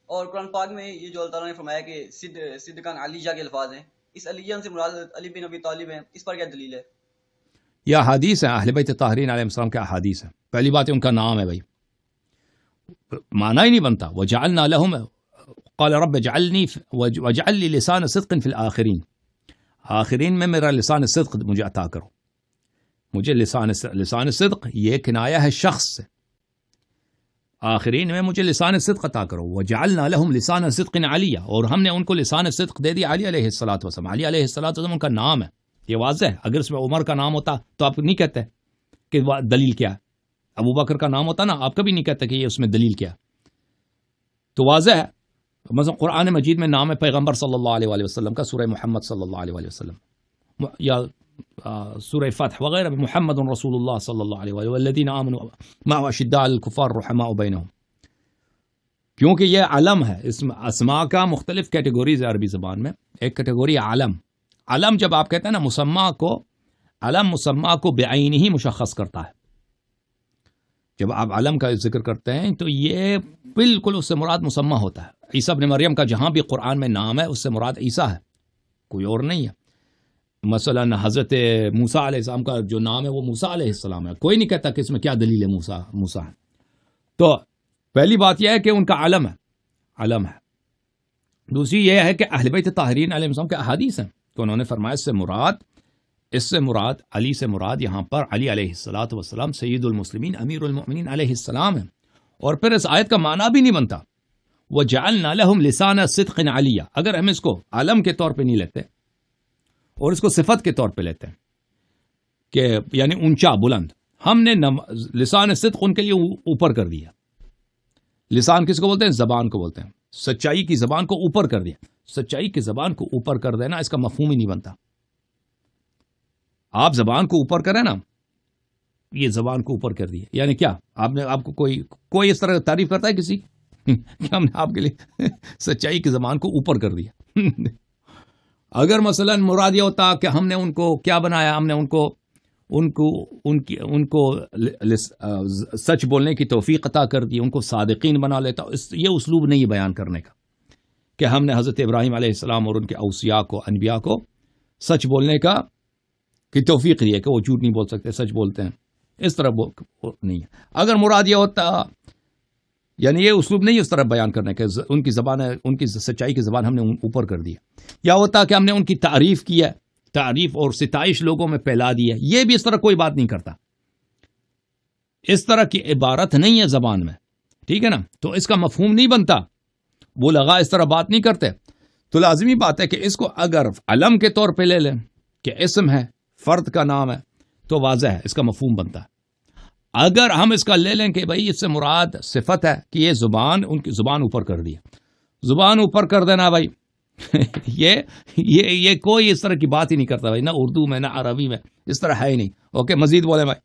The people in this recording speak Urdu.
اور قرآن پاک میں یہ جو اللہ تعالیٰ نے فرمایا کہ صدقان علیجہ کے الفاظ ہیں، اس علیجہ سے مراد علی بن ابی طالب ہیں، اس پر کیا دلیل ہے؟ یہ احادیث ہیں اہل بیت طاہرین علیہ السلام کے احادیث ہیں. پہلی بات ہے ان کا نام ہے بھائی، معنی ہی نہیں بنتا. وجعلنا لهم قال رب اجعلنی واجعل لي لسان صدق في الآخرین، آخرین میں میرا لسان صدق مجھے عطا کرو. مجھے لسان صدق یہ کنایہ ہے شخص سے، آخرین میں مجھے لسان صدق عطا کرو. وجعلنا لهم لسان صدق علیہ، اور ہم نے ان کو لسان صدق دے دیا علی علیہ الصلوۃ والسلام. علی علیہ الصلوۃ والسلام ان کا نام ہے، یہ واضح ہے. اگر اس میں عمر کا نام ہوتا تو آپ نہیں کہتے کہ دلیل کیا ہے. ابو بکر کا نام ہوتا نا، آپ کبھی نہیں کہتے کہ یہ اس میں دلیل کیا ہے. تو واضح ہے. مثلا قرآن مجید میں نام ہے پیغمبر صلی اللہ علیہ وآلہ وسلم کا، سورہ محمد صلی اللہ علیہ وآلہ وسلم، یا سورہ فتح وغیرہ میں محمد رسول اللہ صلی اللہ علیہ وآلہ والذین آمنوا معه اشداء علی الکفار رحماء بینہم. کیونکہ یہ علم ہے. اس میں اسماء کا مختلف کیٹیگوریز ہے عربی زبان میں. ایک کیٹیگوری علم. علم جب آپ کہتے ہیں نا مسمع کو، علم مسمع کو بعینہ ہی مشخص کرتا ہے. جب آپ علم کا ذکر کرتے ہیں تو یہ بالکل اس سے مراد مسمع ہوتا ہے. عیسیٰ ابن مریم کا جہاں بھی قرآن میں نام ہے اس سے مراد عیسیٰ ہے، کوئی اور نہیں ہے. مثلا حضرت موسیٰ علیہ السلام کا جو نام ہے وہ موسیٰ علیہ السلام ہے. کوئی نہیں کہتا کہ اس میں کیا دلیل ہے موسیٰ ہے. تو پہلی بات یہ ہے کہ ان کا علم ہے. دوسری یہ ہے کہ اہل بیت طاہرین علیہ السلام کے احادیث ہیں کہ انہوں نے فرمایا اس سے مراد علی سے مراد یہاں پر علی علیہ الصلوۃ والسلام سید المسلمین امیر المؤمنین علیہ السلام ہیں. اور پھر اس آیت کا معنی بھی نہیں بنتا وَجَعَلْنَا لَهُمْ لِسَانَ صِدْقٍ عَلِيًّا. اگر ہم اس کو علم کے طور پہ نہیں لیتے اور اس کو صفت کے طور پہ لیتے ہیں کہ یعنی اونچا بلند، ہم نے لسان صدق ان کے لیے اوپر کر دیا. لسان کس کو بولتے ہیں؟ زبان کو بولتے ہیں. سچائی کی زبان کو اوپر کر دیا. سچائی کی زبان کو اوپر کر دینا اس کا مفہوم ہی نہیں بنتا. آپ زبان کو اوپر کریں نا، یہ زبان کو اوپر کر دیا یعنی کیا؟ آپ کو کوئی اس طرح تعریف کرتا ہے کسی کہ ہم نے آپ کے لیے سچائی کی زبان کو اوپر کر دیا. اگر مثلا مراد یہ ہوتا کہ ہم نے ان کو کیا بنایا، ہم نے ان کو سچ بولنے کی توفیق عطا کر دی، ان کو صادقین بنا لیتا. یہ اسلوب نہیں بیان کرنے کا کہ ہم نے حضرت ابراہیم علیہ السلام اور ان کے اوصیاء کو، انبیاء کو سچ بولنے کی توفیق دی ہے کہ وہ جھوٹ نہیں بول سکتے، سچ بولتے ہیں. اس طرح نہیں ہے. اگر مراد یہ ہوتا، یعنی یہ اسلوب نہیں اس طرح بیان کرنے کہ ان کی زبان ہے، ان کی سچائی کی زبان ہم نے اوپر کر دی ہے، یا ہوتا کہ ہم نے ان کی تعریف کی ہے، تعریف اور ستائش لوگوں میں پھیلا دی ہے. یہ بھی اس طرح کوئی بات نہیں کرتا. اس طرح کی عبارت نہیں ہے زبان میں، ٹھیک ہے نا. تو اس کا مفہوم نہیں بنتا. وہ لگا اس طرح بات نہیں کرتے. تو لازمی بات ہے کہ اس کو اگر علم کے طور پہ لے لیں کہ اسم ہے، فرد کا نام ہے، تو واضح ہے اس کا مفہوم بنتا ہے. اگر ہم اس کا لے لیں کہ بھائی اس سے مراد صفت ہے کہ یہ زبان، ان کی زبان اوپر کر دی، زبان اوپر کر دینا بھائی یہ کوئی اس طرح کی بات ہی نہیں کرتا بھائی، نہ اردو میں نہ عربی میں اس طرح ہے ہی نہیں. اوکے، مزید بولیں بھائی.